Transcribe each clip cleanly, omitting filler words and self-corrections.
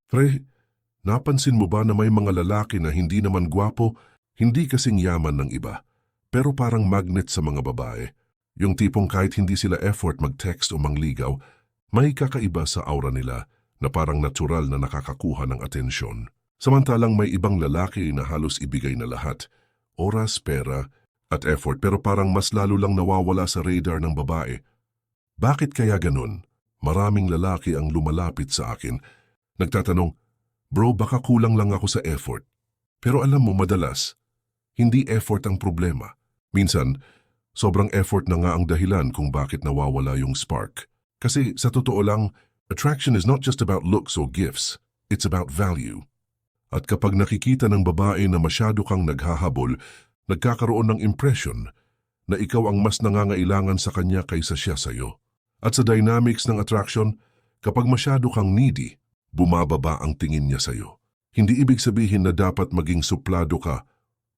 Pre, napansin mo ba na may mga lalaki na hindi naman gwapo, hindi kasing yaman ng iba, pero parang magnet sa mga babae? Yung tipong kahit hindi sila effort mag-text o mangligaw, may kakaiba sa aura nila na parang natural na nakakakuha ng atensyon. Samantalang may ibang lalaki na halos ibigay na lahat, oras, pera, at effort pero parang mas lalo lang nawawala sa radar ng babae. Bakit kaya ganun? Maraming lalaki ang lumalapit sa akin. Nagtatanong, bro, baka kulang lang ako sa effort. Pero alam mo, madalas, hindi effort ang problema. Minsan, sobrang effort na nga ang dahilan kung bakit nawawala yung spark. Kasi sa totoo lang, attraction is not just about looks or gifts. It's about value. At kapag nakikita ng babae na masyado kang naghahabol, nagkakaroon ng impression na ikaw ang mas nangangailangan sa kanya kaysa siya sa'yo. At sa dynamics ng attraction, kapag masyado kang needy, bumababa ang tingin niya sa'yo. Hindi ibig sabihin na dapat maging suplado ka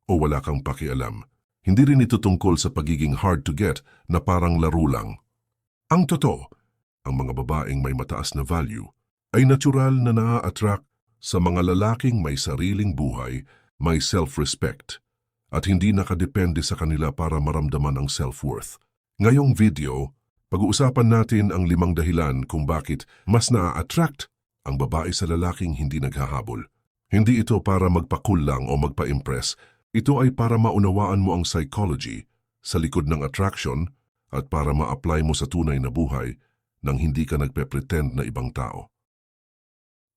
o wala kang pakialam. Hindi rin ito tungkol sa pagiging hard to get na parang laro lang. Ang totoo, ang mga babaeng may mataas na value ay natural na naa-attract sa mga lalaking may sariling buhay, may self-respect, at hindi nakadepende sa kanila para maramdaman ang self-worth. Ngayong video, pag-uusapan natin ang 5 dahilan kung bakit mas naa-attract ang babae sa lalaking hindi naghahabol. Hindi ito para magpa-cool lang o magpa-impress. Ito ay para maunawaan mo ang psychology sa likod ng attraction at para ma-apply mo sa tunay na buhay nang hindi ka nagpe-pretend na ibang tao.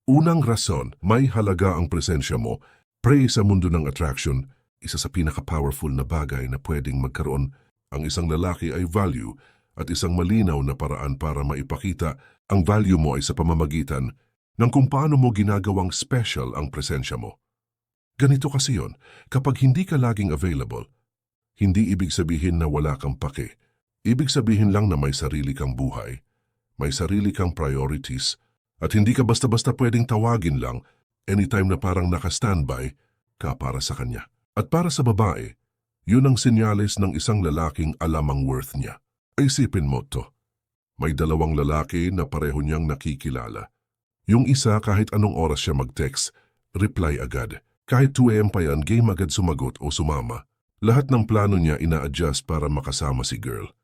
Unang rason, may halaga ang presensya mo. Pre, sa mundo ng attraction, isa sa pinaka-powerful na bagay na pwedeng magkaroon ang isang lalaki ay value at isang malinaw na paraan para maipakita ang value mo ay sa pamamagitan ng kung paano mo ginagawang special ang presensya mo. Ganito kasi yon, kapag hindi ka laging available, hindi ibig sabihin na wala kang pake. Ibig sabihin lang na may sarili kang buhay, may sarili kang priorities, at hindi ka basta-basta pwedeng tawagin lang anytime na parang naka-standby ka para sa kanya. At para sa babae, yun ang senyales ng isang lalaking alam ang worth niya. Isipin mo to, may 2 lalaki na pareho niyang nakikilala. Yung isa kahit anong oras siya mag-text, reply agad. Kahit 2 AM pa yan, game agad sumagot o sumama. Lahat ng plano niya ina-adjust para makasama si girl.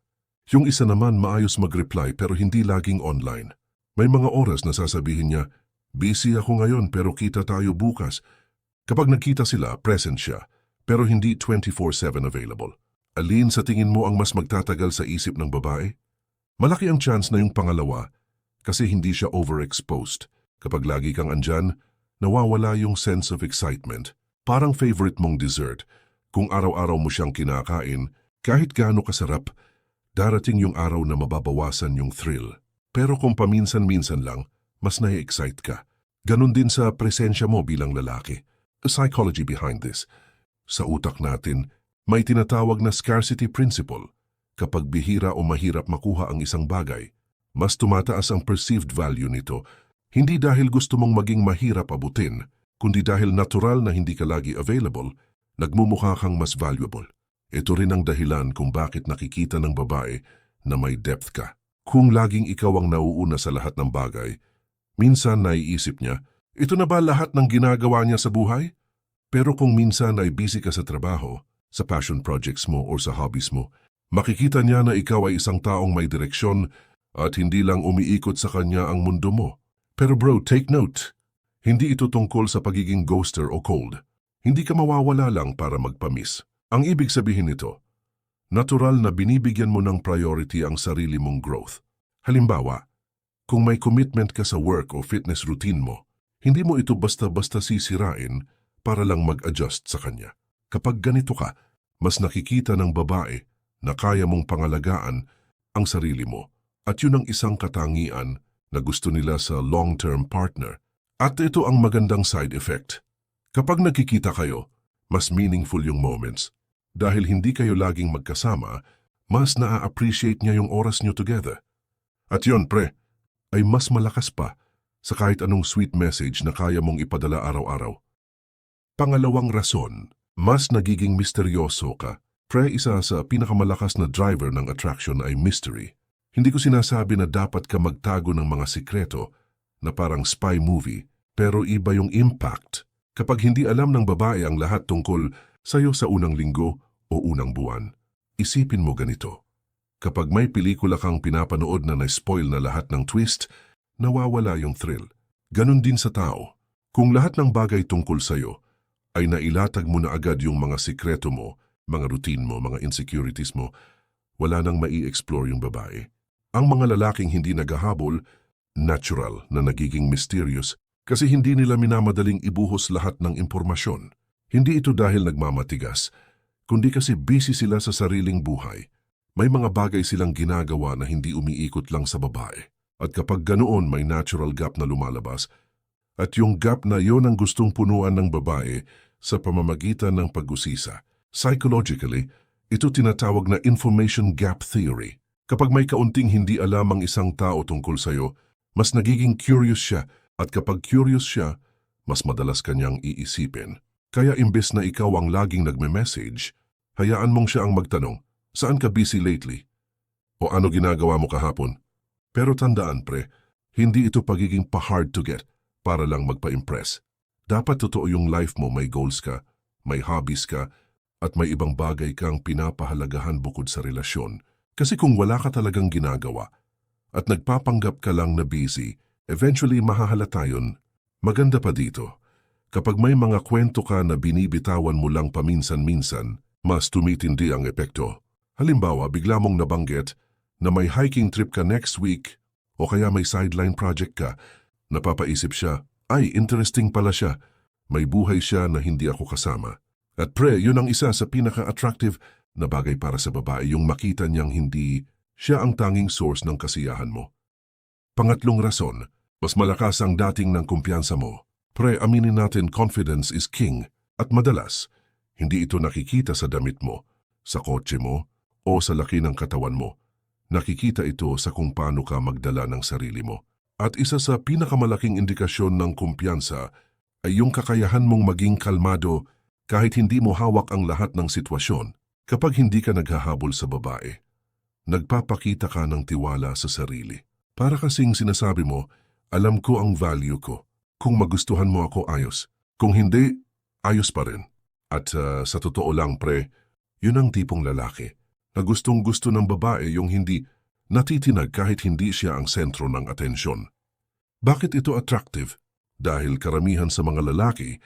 Yung isa naman maayos mag-reply pero hindi laging online. May mga oras na sasabihin niya, busy ako ngayon pero kita tayo bukas. Kapag nagkita sila, present siya, pero hindi 24/7 available. Alin sa tingin mo ang mas magtatagal sa isip ng babae? Malaki ang chance na yung pangalawa kasi hindi siya overexposed. Kapag lagi kang andyan, nawawala yung sense of excitement. Parang favorite mong dessert. Kung araw-araw mo siyang kinakain, kahit gaano kasarap, darating yung araw na mababawasan yung thrill. Pero kung paminsan-minsan lang, mas nai-excite ka. Ganon din sa presensya mo bilang lalaki. The psychology behind this. Sa utak natin, may tinatawag na scarcity principle. Kapag bihira o mahirap makuha ang isang bagay, mas tumataas ang perceived value nito. Hindi dahil gusto mong maging mahirap abutin, kundi dahil natural na hindi ka lagi available, nagmumukha kang mas valuable. Ito rin ang dahilan kung bakit nakikita ng babae na may depth ka. Kung laging ikaw ang nauuna sa lahat ng bagay, minsan naiisip niya, ito na ba lahat ng ginagawa niya sa buhay? Pero kung minsan ay busy ka sa trabaho, sa passion projects mo o sa hobbies mo, makikita niya na ikaw ay isang taong may direksyon at hindi lang umiikot sa kanya ang mundo mo. Pero bro, take note, hindi ito tungkol sa pagiging ghoster o cold. Hindi ka mawawala lang para magpamiss. Ang ibig sabihin nito, natural na binibigyan mo ng priority ang sarili mong growth. Halimbawa, kung may commitment ka sa work o fitness routine mo, hindi mo ito basta-basta sisirain para lang mag-adjust sa kanya. Kapag ganito ka, mas nakikita ng babae na kaya mong pangalagaan ang sarili mo at yun ang isang katangian na gusto nila sa long-term partner. At ito ang magandang side effect. Kapag nagkikita kayo, mas meaningful yung moments. Dahil hindi kayo laging magkasama, mas na-appreciate niya yung oras niyo together. At yun, pre, ay mas malakas pa sa kahit anong sweet message na kaya mong ipadala araw-araw. Pangalawang rason, mas nagiging misteryoso ka. Pre, isa sa pinakamalakas na driver ng attraction ay mystery. Hindi ko sinasabi na dapat ka magtago ng mga sikreto na parang spy movie, Pero iba yung impact kapag hindi alam ng babae ang lahat tungkol sa'yo sa unang linggo o unang buwan. Isipin mo ganito. Kapag may pelikula kang pinapanood na na-spoil na lahat ng twist, nawawala yung thrill. Ganon din sa tao. Kung lahat ng bagay tungkol sa'yo ay nailatag mo na agad yung mga sikreto mo, mga routine mo, mga insecurities mo, wala nang mai-explore yung babae. Ang mga lalaking hindi naghahabol, natural na nagiging mysterious kasi hindi nila minamadaling ibuhos lahat ng impormasyon. Hindi ito dahil nagmamatigas, kundi kasi busy sila sa sariling buhay. May mga bagay silang ginagawa na hindi umiikot lang sa babae. At kapag ganoon may natural gap na lumalabas, at yung gap na yon ang gustong punuan ng babae sa pamamagitan ng pag-usisa. Psychologically, ito tinatawag na information gap theory. Kapag may kaunting hindi alam ang isang tao tungkol sa'yo, mas nagiging curious siya at kapag curious siya, mas madalas kanyang iisipin. Kaya imbes na ikaw ang laging nagme-message, hayaan mong siya ang magtanong, saan ka busy lately? O ano ginagawa mo kahapon? Pero tandaan pre, hindi ito pagiging pa-hard to get para lang magpa-impress. Dapat totoo yung life mo, may goals ka, may hobbies ka, at may ibang bagay kang pinapahalagahan bukod sa relasyon. Kasi kung wala ka talagang ginagawa at nagpapanggap ka lang na busy, eventually mahahalata yun. Maganda pa dito, kapag may mga kwento ka na binibitawan mo lang paminsan-minsan, mas tumitindi ang epekto. Halimbawa, bigla mong nabanggit na may hiking trip ka next week o kaya may sideline project ka, napapaisip siya, ay interesting pala siya, may buhay siya na hindi ako kasama. At pre, yun ang isa sa pinaka-attractive na bagay para sa babae, yung makita niyang hindi siya ang tanging source ng kasiyahan mo. Pangatlong rason, mas malakas ang dating ng kumpiyansa mo. Pre, aminin natin confidence is king at madalas, hindi ito nakikita sa damit mo, sa kotse mo, o sa laki ng katawan mo. Nakikita ito sa kung paano ka magdala ng sarili mo. At isa sa pinakamalaking indikasyon ng kumpiyansa ay yung kakayahan mong maging kalmado kahit hindi mo hawak ang lahat ng sitwasyon. Kapag hindi ka naghahabol sa babae, nagpapakita ka ng tiwala sa sarili. Para kasing sinasabi mo, alam ko ang value ko. Kung magustuhan mo ako, ayos. Kung hindi, ayos pa rin. At sa totoo lang pre, yun ang tipong lalaki na gustong-gusto ng babae yung hindi natitinag kahit hindi siya ang sentro ng atensyon. Bakit ito attractive? Dahil karamihan sa mga lalaki,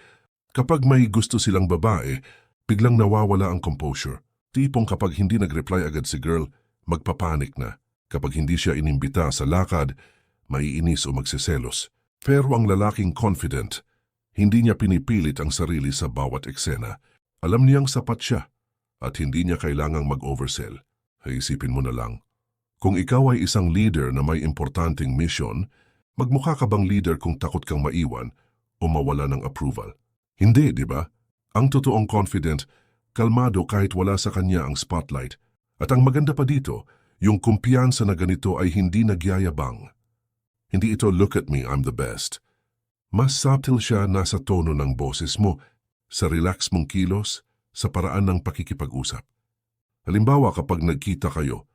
kapag may gusto silang babae, biglang nawawala ang composure. Tipong kapag hindi nag-reply agad si girl, magpapanik na. Kapag hindi siya inimbita sa lakad, maiinis o magseselos. Pero ang lalaking confident, hindi niya pinipilit ang sarili sa bawat eksena. Alam niyang sapat siya at hindi niya kailangang mag-oversell. Isipin mo na lang, kung ikaw ay isang leader na may importanteng mission, magmukha ka bang leader kung takot kang maiwan o mawala ng approval? Hindi, di ba? Ang totoong confident, kalmado kahit wala sa kanya ang spotlight. At ang maganda pa dito, yung kumpiyansa na ganito ay hindi nagyayabang. Hindi ito look at me, I'm the best. Mas subtle siya nasa tono ng boses mo, sa relax mong kilos, sa paraan ng pakikipag-usap. Halimbawa kapag nagkita kayo,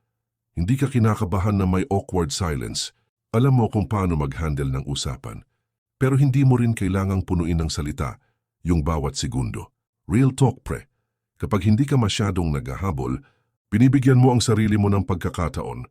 hindi ka kinakabahan na may awkward silence. Alam mo kung paano mag-handle ng usapan. Pero hindi mo rin kailangang punuin ng salita yung bawat segundo. Real talk pre. Kapag hindi ka masyadong naghahabol, binibigyan mo ang sarili mo ng pagkakataon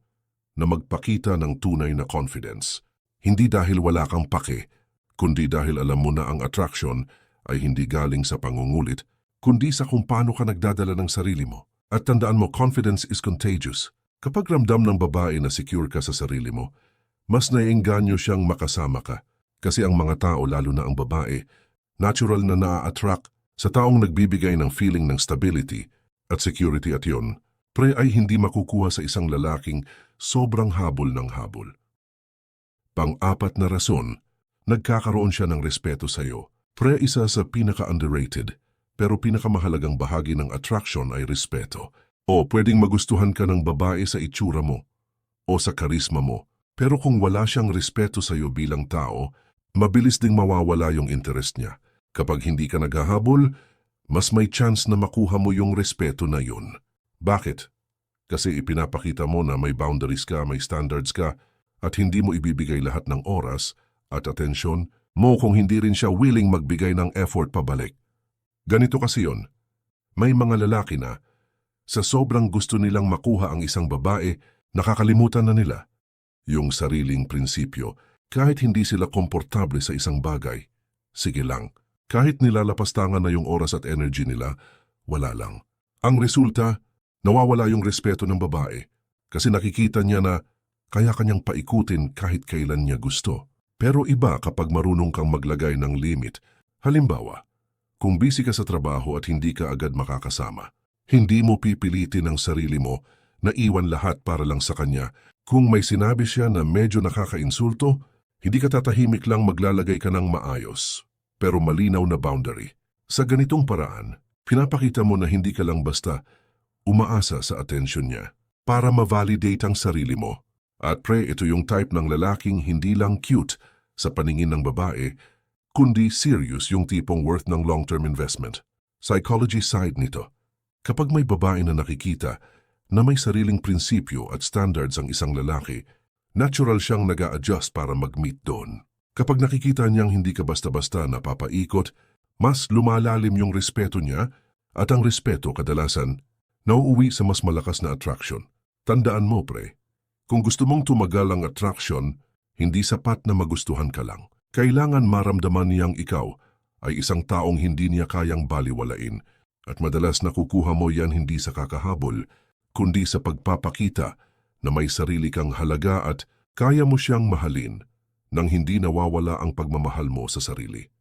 na magpakita ng tunay na confidence. Hindi dahil wala kang pake, kundi dahil alam mo na ang attraction ay hindi galing sa pangungulit, kundi sa kung paano ka nagdadala ng sarili mo. At tandaan mo, confidence is contagious. Kapag ramdam ng babae na secure ka sa sarili mo, mas naiengganyo siyang makasama ka. Kasi ang mga tao, lalo na ang babae, natural na naa-attract sa taong nagbibigay ng feeling ng stability at security at yon, pre ay hindi makukuha sa isang lalaking sobrang habol ng habol. Pang-apat na rason, nagkakaroon siya ng respeto sa iyo. Pre, isa sa pinaka-underrated, pero pinakamahalagang bahagi ng attraction ay respeto. O pwedeng magustuhan ka ng babae sa itsura mo o sa karisma mo, pero kung wala siyang respeto sa iyo bilang tao, mabilis ding mawawala yung interest niya. Kapag hindi ka naghahabol, mas may chance na makuha mo yung respeto na yun. Bakit? Kasi ipinapakita mo na may boundaries ka, may standards ka, at hindi mo ibibigay lahat ng oras at atensyon mo kung hindi rin siya willing magbigay ng effort pabalik. Ganito kasi yon. May mga lalaki na, sa sobrang gusto nilang makuha ang isang babae, nakakalimutan na nila yung sariling prinsipyo. Kahit hindi sila komportable sa isang bagay, sige lang. Kahit nilalapastangan na yung oras at energy nila, wala lang. Ang resulta, nawawala yung respeto ng babae kasi nakikita niya na kaya kanyang paikutin kahit kailan niya gusto. Pero iba kapag marunong kang maglagay ng limit. Halimbawa, kung busy ka sa trabaho at hindi ka agad makakasama, hindi mo pipilitin ang sarili mo na iwan lahat para lang sa kanya. Kung may sinabi siya na medyo nakakainsulto, hindi ka tatahimik lang, maglalagay ka ng maayos, pero malinaw na boundary. Sa ganitong paraan, pinapakita mo na hindi ka lang basta umaasa sa atensyon niya para ma-validate ang sarili mo. At pre, ito yung type ng lalaking hindi lang cute sa paningin ng babae, kundi serious, yung tipong worth ng long-term investment. Psychology side nito. Kapag may babae na nakikita na may sariling prinsipyo at standards ang isang lalaki, natural siyang nag-a-adjust para mag-meet doon. Kapag nakikita niyang hindi ka basta-basta napapaikot, mas lumalalim yung respeto niya at ang respeto kadalasan nauuwi sa mas malakas na attraction. Tandaan mo pre, kung gusto mong tumagal ang attraction, hindi sapat na magustuhan ka lang. Kailangan maramdaman niyang ikaw ay isang taong hindi niya kayang baliwalain at madalas nakukuha mo yan hindi sa kakahabol, kundi sa pagpapakita na may sarili kang halaga at kaya mo siyang mahalin nang hindi nawawala ang pagmamahal mo sa sarili.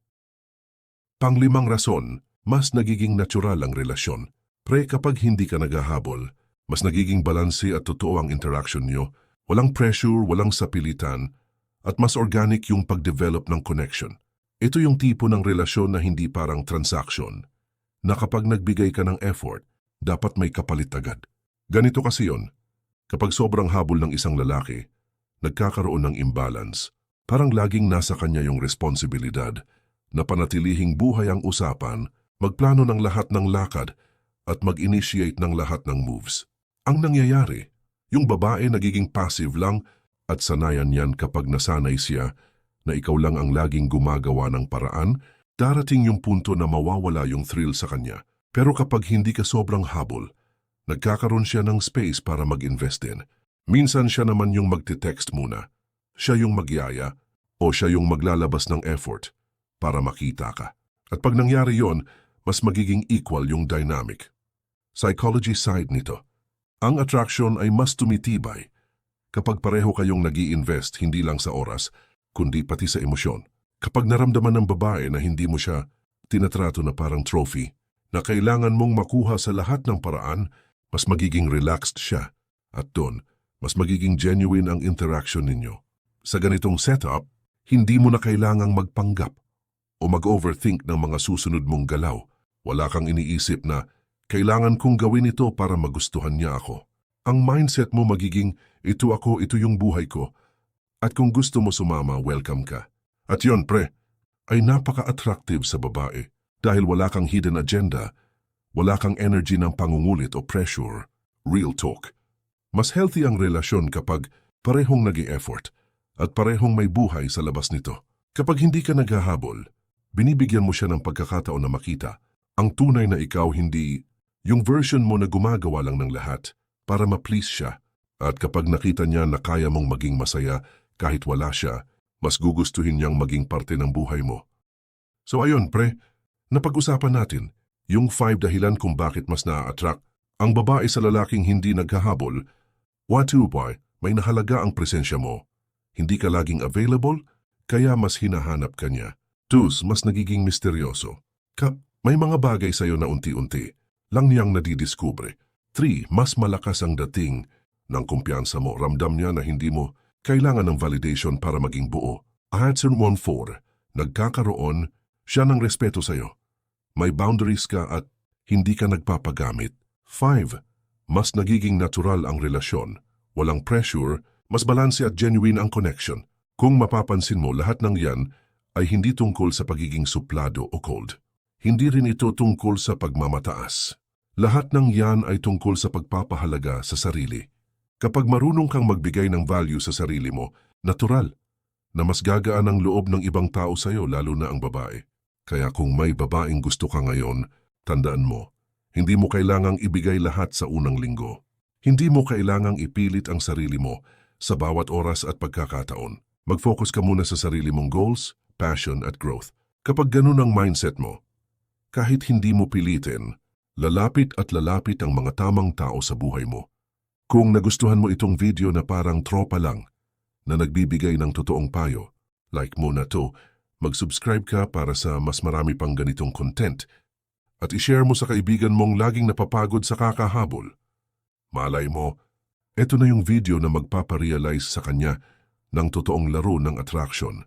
Panglimang rason, mas nagiging natural ang relasyon. Pre, kapag hindi ka naghahabol, mas nagiging balanse at totoo ang interaction nyo, walang pressure, walang sapilitan, at mas organic yung pag-develop ng connection. Ito yung tipo ng relasyon na hindi parang transaction, na kapag nagbigay ka ng effort, dapat may kapalit agad. Ganito kasi yon, kapag sobrang habol ng isang lalaki, nagkakaroon ng imbalance. Parang laging nasa kanya yung responsibilidad na panatilihing buhay ang usapan, magplano ng lahat ng lakad, at mag-initiate ng lahat ng moves. Ang nangyayari, yung babae nagiging passive lang at sanayan yan kapag nasanay siya na ikaw lang ang laging gumagawa ng paraan, darating yung punto na mawawala yung thrill sa kanya. Pero kapag hindi ka sobrang habol, nagkakaroon siya ng space para mag-invest din. Minsan siya naman yung magte-text muna. Siya yung magyaya o siya yung maglalabas ng effort para makita ka. At pag nangyari yon, mas magiging equal yung dynamic. Psychology side nito. Ang attraction ay mas tumitibay kapag pareho kayong nag-i-invest hindi lang sa oras, kundi pati sa emosyon. Kapag naramdaman ng babae na hindi mo siya tinatrato na parang trophy, na kailangan mong makuha sa lahat ng paraan, mas magiging relaxed siya. At doon, mas magiging genuine ang interaction ninyo. Sa ganitong setup, hindi mo na kailangang magpanggap o mag-overthink ng mga susunod mong galaw. Wala kang iniisip na, kailangan kong gawin ito para magustuhan niya ako. Ang mindset mo magiging, ito ako, ito yung buhay ko. At kung gusto mo sumama, welcome ka. At yon pre, ay napaka-attractive sa babae dahil wala kang hidden agenda, wala kang energy ng pangungulit o pressure. Real talk. Mas healthy ang relasyon kapag parehong nag-i-effort at parehong may buhay sa labas nito. Kapag hindi ka naghahabol, binibigyan mo siya ng pagkakataon na makita ang tunay na ikaw, hindi yung version mo na gumagawa lang ng lahat para ma-please siya. At kapag nakita niya na kaya mong maging masaya kahit wala siya, mas gugustuhin niyang maging parte ng buhay mo. So ayun pre, napag-usapan natin yung 5 dahilan kung bakit mas na-attract ang babae sa lalaking hindi naghahabol. 1, 2, may nahalaga ang presensya mo. Hindi ka laging available, kaya mas hinahanap ka niya. 2, mas nagiging misteryoso. May mga bagay sa'yo na unti-unti lang niyang nadidiskubre. 3, mas malakas ang dating ng kumpiyansa mo. Ramdam niya na hindi mo kailangan ng validation para maging buo. At 4, nagkakaroon siya ng respeto sa'yo. May boundaries ka at hindi ka nagpapagamit. 5, mas nagiging natural ang relasyon. Walang pressure, mas balanse at genuine ang connection. Kung mapapansin mo, lahat ng yan ay hindi tungkol sa pagiging suplado o cold. Hindi rin ito tungkol sa pagmamataas. Lahat ng yan ay tungkol sa pagpapahalaga sa sarili. Kapag marunong kang magbigay ng value sa sarili mo, natural na mas gagaan ang loob ng ibang tao sa'yo, lalo na ang babae. Kaya kung may babaeng gusto ka ngayon, tandaan mo, hindi mo kailangang ibigay lahat sa unang linggo. Hindi mo kailangang ipilit ang sarili mo sa bawat oras at pagkakataon. Mag-focus ka muna sa sarili mong goals, passion at growth. Kapag ganun ang mindset mo, kahit hindi mo pilitin, lalapit at lalapit ang mga tamang tao sa buhay mo. Kung nagustuhan mo itong video na parang tropa lang, na nagbibigay ng totoong payo, like mo na to, mag-subscribe ka para sa mas marami pang ganitong content at i-share mo sa kaibigan mong laging napapagod sa kakahabol. Malay mo, eto na yung video na magpaparealize sa kanya ng totoong laro ng attraction.